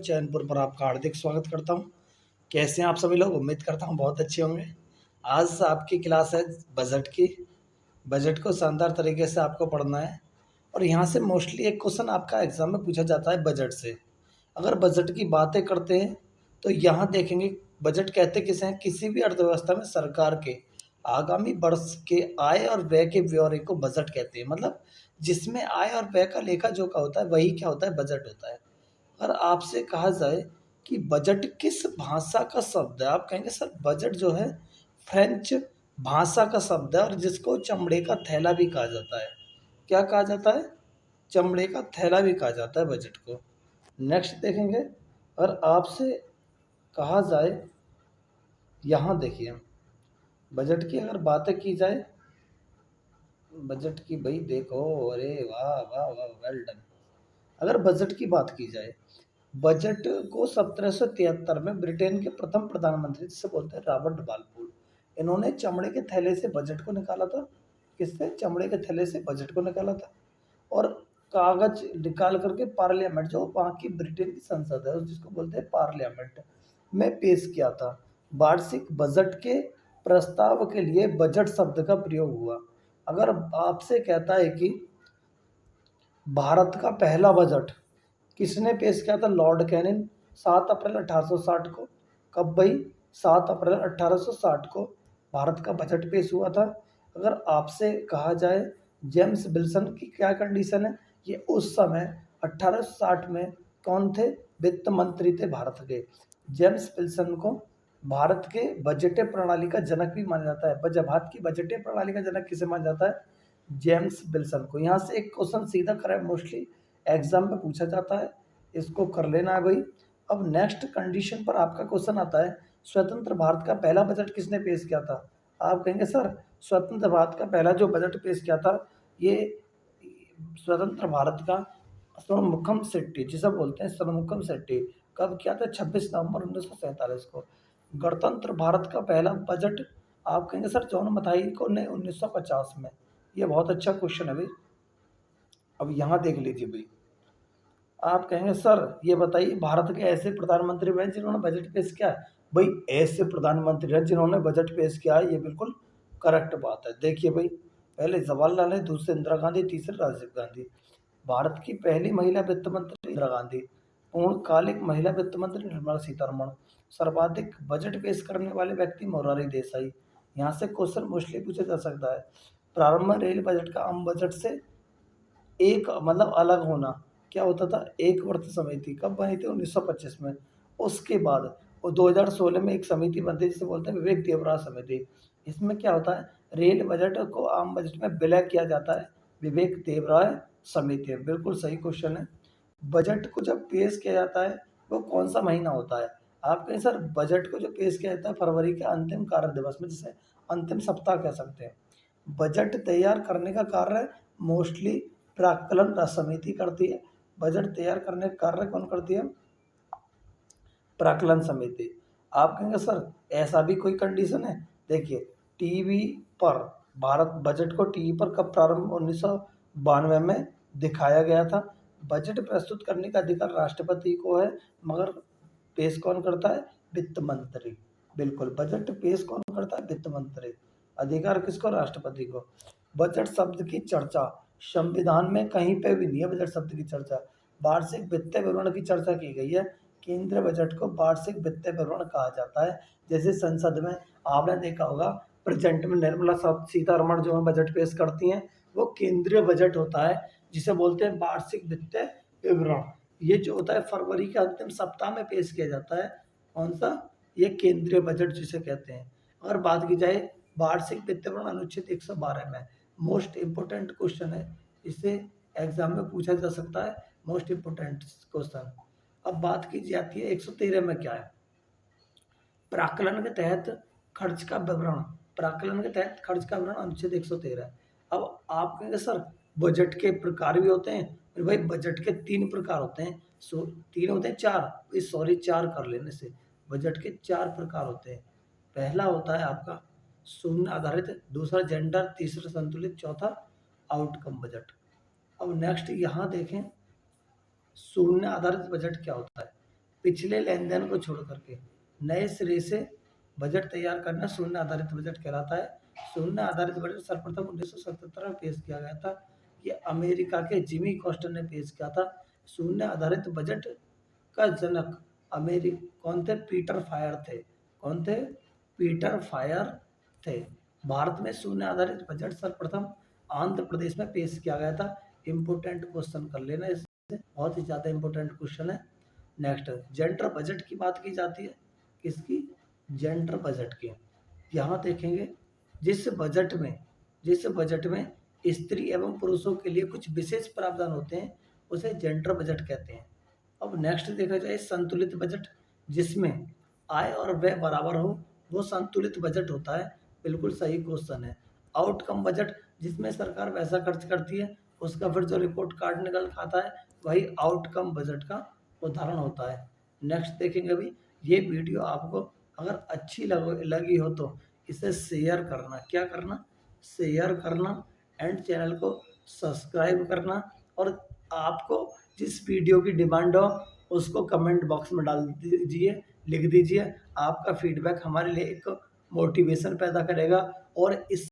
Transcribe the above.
चैनपुर पर आपका हार्दिक स्वागत करता हूँ। कैसे हैं आप सभी लोग? उम्मीद करता हूँ बहुत अच्छे होंगे। आज आपकी क्लास है बजट की। बजट को शानदार तरीके से आपको पढ़ना है और यहाँ से मोस्टली एक क्वेश्चन आपका एग्जाम में पूछा जाता है बजट से। अगर बजट की बातें करते हैं तो यहाँ देखेंगे बजट कहते किसे हैं? किसी भी अर्थव्यवस्था में सरकार के आगामी वर्ष के आय और व्यय के ब्यौरे को बजट कहते हैं। मतलब जिसमें आय और व्यय का लेखा जोखा होता है वही क्या होता है? बजट होता है। अगर आपसे कहा जाए कि बजट किस भाषा का शब्द है, आप कहेंगे सर बजट जो है फ्रेंच भाषा का शब्द है और जिसको चमड़े का थैला भी कहा जाता है। क्या कहा जाता है? चमड़े का थैला भी कहा जाता है बजट को। नेक्स्ट देखेंगे, और आपसे कहा जाए, यहाँ देखिए बजट की अगर बातें की जाए, बजट की भाई देखो, अरे वाह वाह वाह, वेल डन। अगर बजट की बात की जाए, बजट को 1773 में ब्रिटेन के प्रथम प्रधानमंत्री जिसे बोलते हैं रॉबर्ट बालफूल, इन्होंने चमड़े के थैले से बजट को निकाला था। किससे? चमड़े के थैले से बजट को निकाला था और कागज निकाल करके पार्लियामेंट, जो वहाँ की ब्रिटेन की संसद है जिसको बोलते हैं पार्लियामेंट, में पेश किया था। वार्षिक बजट के प्रस्ताव के लिए बजट शब्द का प्रयोग हुआ। अगर आपसे कहता है कि भारत का पहला बजट किसने पेश किया था? लॉर्ड कैनिंग, 7 अप्रैल 1860 को। कब भाई? 7 अप्रैल 1860 को भारत का बजट पेश हुआ था। अगर आपसे कहा जाए जेम्स विल्सन की क्या कंडीशन है, ये उस समय 1860 में कौन थे? वित्त मंत्री थे भारत के। जेम्स विल्सन को भारत के बजटीय प्रणाली का जनक भी माना जाता है। भारत की बजटीय प्रणाली का जनक किसे माना जाता है? जेम्स विल्सन को। यहाँ से एक क्वेश्चन सीधा करें, मोस्टली एग्जाम में पूछा जाता है, इसको कर लेना है भाई। अब नेक्स्ट कंडीशन पर आपका क्वेश्चन आता है, स्वतंत्र भारत का पहला बजट किसने पेश किया था? आप कहेंगे सर स्वतंत्र भारत का पहला जो बजट पेश किया था, ये स्वतंत्र भारत का षणमुखम शेट्टी, जिसे बोलते हैं षणमुखम शेट्टी, कब किया था? 26 नवंबर 1947 को। गणतंत्र भारत का पहला बजट आप कहेंगे सर जॉन मथाई को ने 1950 में। ये बहुत अच्छा क्वेश्चन है भाई। अब यहाँ देख लीजिए भाई, आप कहेंगे सर ये बताइए भारत के ऐसे प्रधानमंत्री बने जिन्होंने बजट पेश किया है? भाई ऐसे प्रधानमंत्री हैं जिन्होंने बजट पेश किया है, ये बिल्कुल करेक्ट बात है। देखिए भाई, पहले जवाहरलाल नेहरू, दूसरे इंदिरा गांधी, तीसरे राजीव गांधी। भारत की पहली महिला वित्त मंत्री इंदिरा गांधी। पूर्णकालिक महिला वित्त मंत्री निर्मला सीतारमण। सर्वाधिक बजट पेश करने वाले व्यक्ति मोरारी देसाई। यहाँ से क्वेश्चन मोस्टली पूछा जा सकता है। प्रारंभ में रेल बजट का आम बजट से एक मतलब अलग होना क्या होता था? एक वर्ष समिति कब बनी थी? 1925 में। उसके बाद वो 2016 में एक समिति बनती है जिसे बोलते हैं विवेक देवरा समिति। इसमें क्या होता है? रेल बजट को आम बजट में विलय किया जाता है। विवेक देवराय समिति, बिल्कुल सही क्वेश्चन है। बजट को जब पेश किया जाता है वो कौन सा महीना होता है? आप कहें सर बजट को जो पेश किया जाता है फरवरी के अंतिम कार्य दिवस में, जिसे अंतिम सप्ताह कह सकते हैं। बजट तैयार करने का कार्य मोस्टली प्राक्कलन समिति करती है। बजट तैयार करने का कार्य कौन करती है? प्राक्कलन समिति। आप कहेंगे सर ऐसा भी कोई कंडीशन है? देखिए टीवी पर भारत बजट को टीवी पर कब प्रारंभ 1992 में दिखाया गया था। बजट प्रस्तुत करने का अधिकार राष्ट्रपति को है, मगर पेश कौन करता है? वित्त मंत्री। बिल्कुल, बजट पेश कौन करता है? वित्त मंत्री। अधिकार किसको? राष्ट्रपति को। बजट शब्द की चर्चा संविधान में कहीं पे भी नहीं है। बजट शब्द की चर्चा, वार्षिक वित्तीय विवरण की चर्चा की गई है। केंद्रीय बजट को वार्षिक वित्तीय विवरण कहा जाता है। जैसे संसद में आपने देखा होगा प्रेजेंट में निर्मला सीतारमण जो है बजट पेश करती हैं, वो केंद्रीय बजट होता है जिसे बोलते हैं वार्षिक वित्तीय विवरण। ये जो होता है फरवरी के अंतिम सप्ताह में पेश किया जाता है। कौन सा? ये केंद्रीय बजट जिसे कहते हैं। अगर बात की जाए वार्षिक वित्तीय विवरण अनुच्छेद 112 में, मोस्ट इम्पोर्टेंट क्वेश्चन है, इसे एग्जाम में पूछा जा सकता है, मोस्ट इम्पोर्टेंट क्वेश्चन। अब बात की जाती है 113 में क्या है? प्राक्कलन के तहत खर्च का विवरण। प्राक्कलन के तहत खर्च का विवरण अनुच्छेद 113। अब आप कहेंगे सर बजट के प्रकार भी होते हैं। फिर भाई बजट के 3 प्रकार होते हैं। 3 होते हैं, 4 सॉरी 4 कर लेने से। बजट के 4 प्रकार होते हैं। पहला होता है आपका शून्य आधारित, दूसरा जेंडर, तीसरा संतुलित, चौथा आउटकम बजट। अब नेक्स्ट यहाँ देखें शून्य आधारित बजट क्या होता है। पिछले लेन-देन को छोड़ कर के नए सिरे से बजट तैयार करना शून्य आधारित बजट कहलाता है। शून्य आधारित बजट सर्वप्रथम 1977 में पेश किया गया था। ये अमेरिका के जिमी कोस्टर ने पेश किया था। शून्य आधारित बजट का जनक कौन थे? पीटर फायर थे। कौन थे? पीटर फायर थे। भारत में शून्य आधारित बजट सर्वप्रथम आंध्र प्रदेश में पेश किया गया था। इम्पोर्टेंट क्वेश्चन कर लेना, इससे बहुत ही ज़्यादा इम्पोर्टेंट क्वेश्चन है। नेक्स्ट, जेंडर बजट की बात की जाती है। किसकी? जेंडर बजट की। यहाँ देखेंगे जिस बजट में स्त्री एवं पुरुषों के लिए कुछ विशेष प्रावधान होते हैं उसे जेंडर बजट कहते हैं। अब नेक्स्ट देखा जाए संतुलित बजट, जिसमें आय और व्यय बराबर हो, वो संतुलित बजट होता है। बिल्कुल सही क्वेश्चन है। आउटकम बजट, जिसमें सरकार पैसा खर्च करती है, उसका फिर जो रिपोर्ट कार्ड निकल के आता है वही आउटकम बजट का उदाहरण होता है। नेक्स्ट देखेंगे। अभी ये वीडियो आपको अगर अच्छी लगी हो तो इसे शेयर करना। क्या करना? शेयर करना एंड चैनल को सब्सक्राइब करना, और आपको जिस वीडियो की डिमांड हो उसको कमेंट बॉक्स में डाल दीजिए, लिख दीजिए। आपका फीडबैक हमारे लिए एक मोटिवेशन पैदा करेगा और इस